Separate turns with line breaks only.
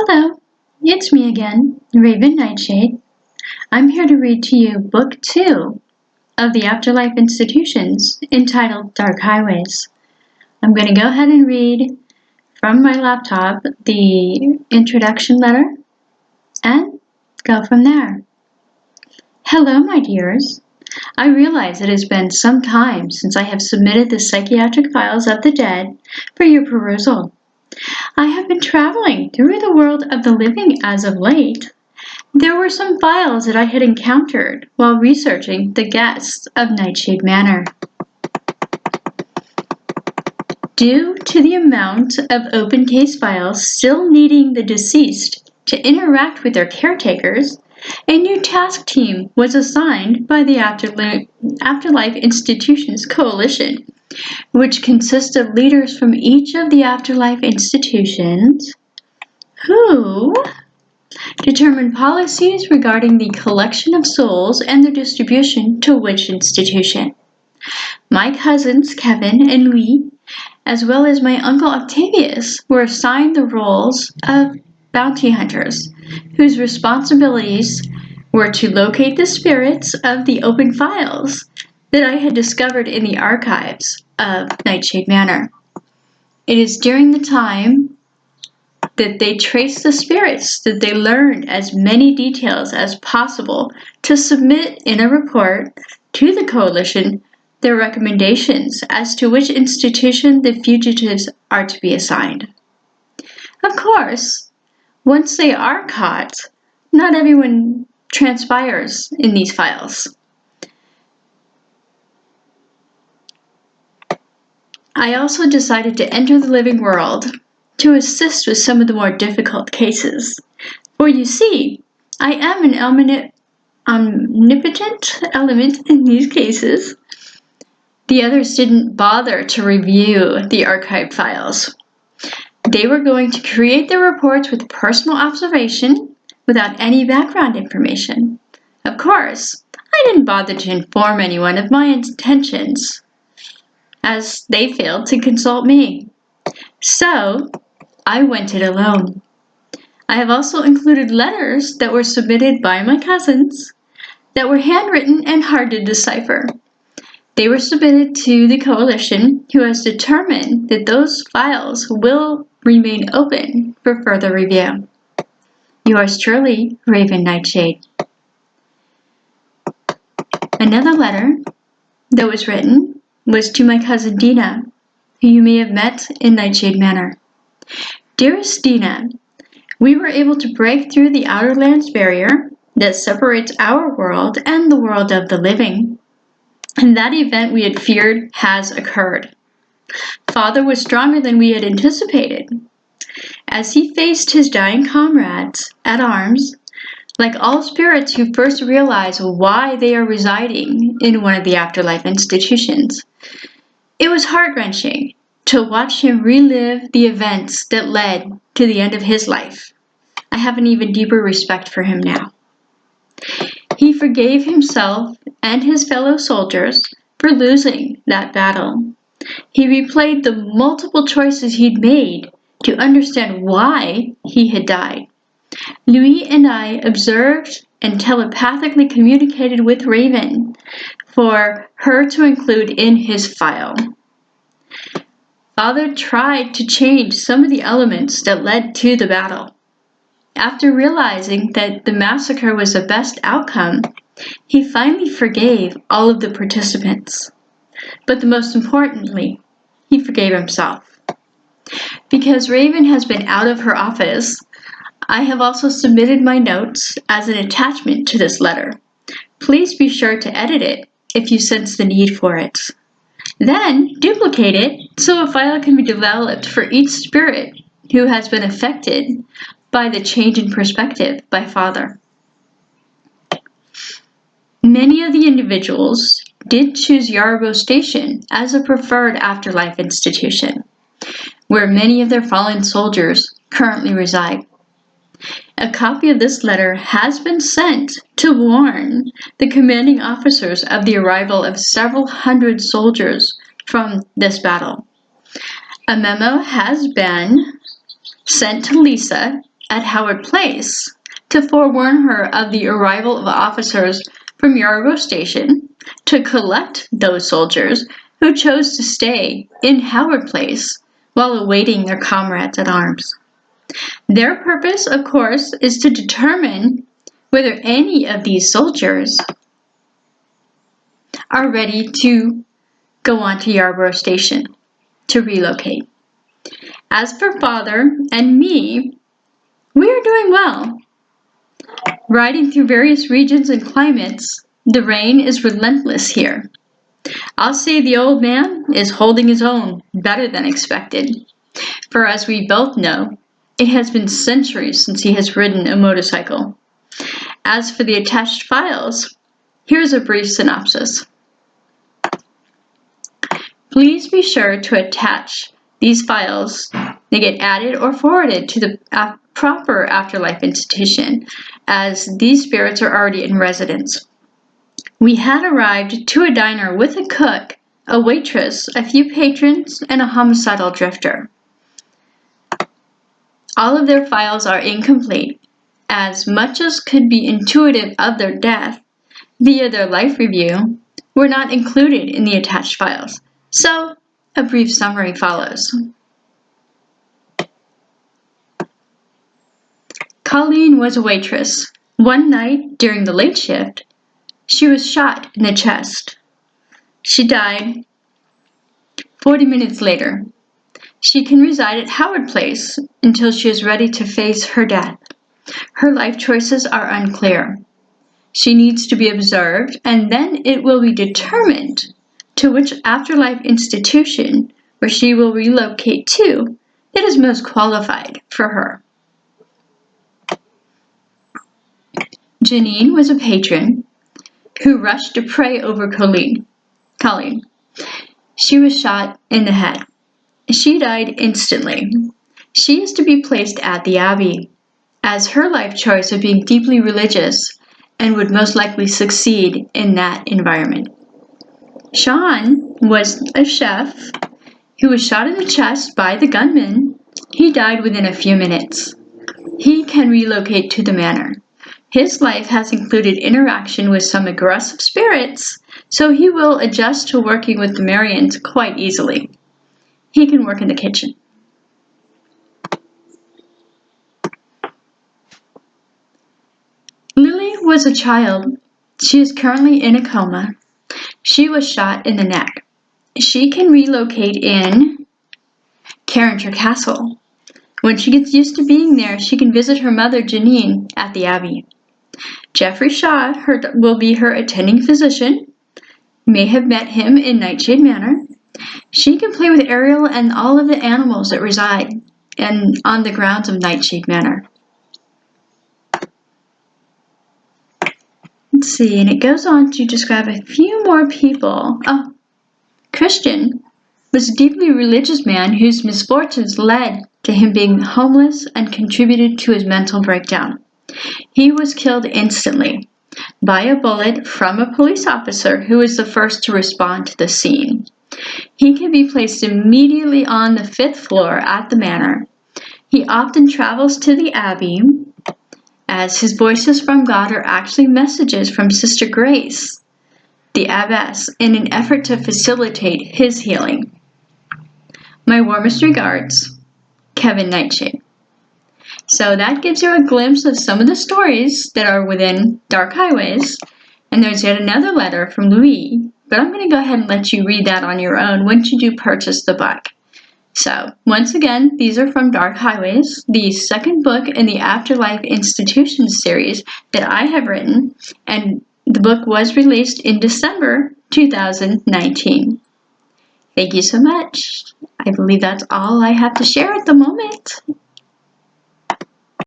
Hello, it's me again, Raven Knightshade. I'm here to read to you Book 2 of the Afterlife Institutions, entitled Dark Highways. I'm going to go ahead and read from my laptop the introduction letter and go from there. Hello, my dears. I realize it has been some time since I have submitted the psychiatric files of the dead for your perusal. I have been traveling through the world of the living as of late. There were some files that I had encountered while researching the guests of Knightshade Manor. Due to the amount of open case files still needing the deceased to interact with their caretakers, a new task team was assigned by the Afterlife Institutions Coalition, which consists of leaders from each of the Afterlife institutions who determine policies regarding the collection of souls and their distribution to which institution. My cousins Kevin and Lee, as well as my uncle Octavius, were assigned the roles of bounty hunters, whose responsibilities were to locate the spirits of the open files that I had discovered in the archives of Knightshade Manor. It is during the time that they traced the spirits that they learned as many details as possible to submit in a report to the coalition their recommendations as to which institution the fugitives are to be assigned. Of course, once they are caught, not everyone transpires in these files. I also decided to enter the living world to assist with some of the more difficult cases. For you see, I am an omnipotent element in these cases. The others didn't bother to review the archived files. They were going to create their reports with personal observation without any background information. Of course, I didn't bother to inform anyone of my intentions, as they failed to consult me. So, I went it alone. I have also included letters that were submitted by my cousins that were handwritten and hard to decipher. They were submitted to the coalition, who has determined that those files will remain open for further review. Yours truly, Raven Knightshade. Another letter that was written was to my cousin Dina, who you may have met in Knightshade Manor. Dearest Dina, we were able to break through the outer lands barrier that separates our world and the world of the living. And that event we had feared has occurred. Father was stronger than we had anticipated. As he faced his dying comrades at arms, like all spirits who first realize why they are residing in one of the afterlife institutions, it was heart-wrenching to watch him relive the events that led to the end of his life. I have an even deeper respect for him now. He forgave himself and his fellow soldiers for losing that battle. He replayed the multiple choices he'd made to understand why he had died. Louis and I observed and telepathically communicated with Raven for her to include in his file. Father tried to change some of the elements that led to the battle. After realizing that the massacre was the best outcome, he finally forgave all of the participants. But the most importantly, he forgave himself. Because Raven has been out of her office, I have also submitted my notes as an attachment to this letter. Please be sure to edit it if you sense the need for it. Then duplicate it so a file can be developed for each spirit who has been affected by the change in perspective by Father. Many of the individuals did choose Yarbo Station as a preferred afterlife institution, where many of their fallen soldiers currently reside. A copy of this letter has been sent to warn the commanding officers of the arrival of several hundred soldiers from this battle. A memo has been sent to Lisa at Howard Place to forewarn her of the arrival of officers from Yarborough Station to collect those soldiers who chose to stay in Howard Place while awaiting their comrades at arms. Their purpose, of course, is to determine whether any of these soldiers are ready to go on to Yarborough Station to relocate. As for Father and me, we are doing well. Riding through various regions and climates, the rain is relentless here. I'll say the old man is holding his own better than expected, for as we both know, it has been centuries since he has ridden a motorcycle. As for the attached files, here's a brief synopsis. Please be sure to attach these files. They get added or forwarded to the proper afterlife institution, as these spirits are already in residence. We had arrived to a diner with a cook, a waitress, a few patrons, and a homicidal drifter. All of their files are incomplete, as much as could be intuitive of their death via their life review were not included in the attached files. So, a brief summary follows. Colleen was a waitress. One night, during the late shift, she was shot in the chest. She died 40 minutes later. She can reside at Howard Place until she is ready to face her death. Her life choices are unclear. She needs to be observed, and then it will be determined to which afterlife institution where she will relocate to that is most qualified for her. Janine was a patron who rushed to pray over Colleen. She was shot in the head. She died instantly. She is to be placed at the Abbey, as her life choice of being deeply religious and would most likely succeed in that environment. Sean was a chef who was shot in the chest by the gunman. He died within a few minutes. He can relocate to the manor. His life has included interaction with some aggressive spirits, so he will adjust to working with the Marians quite easily. He can work in the kitchen. Lily was a child. She is currently in a coma. She was shot in the neck. She can relocate in Carringer Castle. When she gets used to being there, she can visit her mother, Janine, at the Abbey. Geoffrey Shaw will be her attending physician. May have met him in Knightshade Manor. She can play with Ariel and all of the animals that reside on the grounds of Knightshade Manor. Let's see, and it goes on to describe a few more people. Oh, Christian was a deeply religious man whose misfortunes led to him being homeless and contributed to his mental breakdown. He was killed instantly by a bullet from a police officer who was the first to respond to the scene. He can be placed immediately on the 5th floor at the manor. He often travels to the Abbey, as his voices from God are actually messages from Sister Grace, the abbess, in an effort to facilitate his healing. My warmest regards, Kevin Knightshade. So that gives you a glimpse of some of the stories that are within Dark Highways. And there's yet another letter from Louis, but I'm going to go ahead and let you read that on your own once you do purchase the book. So, once again, these are from Dark Highways, the second book in the Afterlife Institutions series that I have written, and the book was released in December 2019. Thank you so much. I believe that's all I have to share at the moment.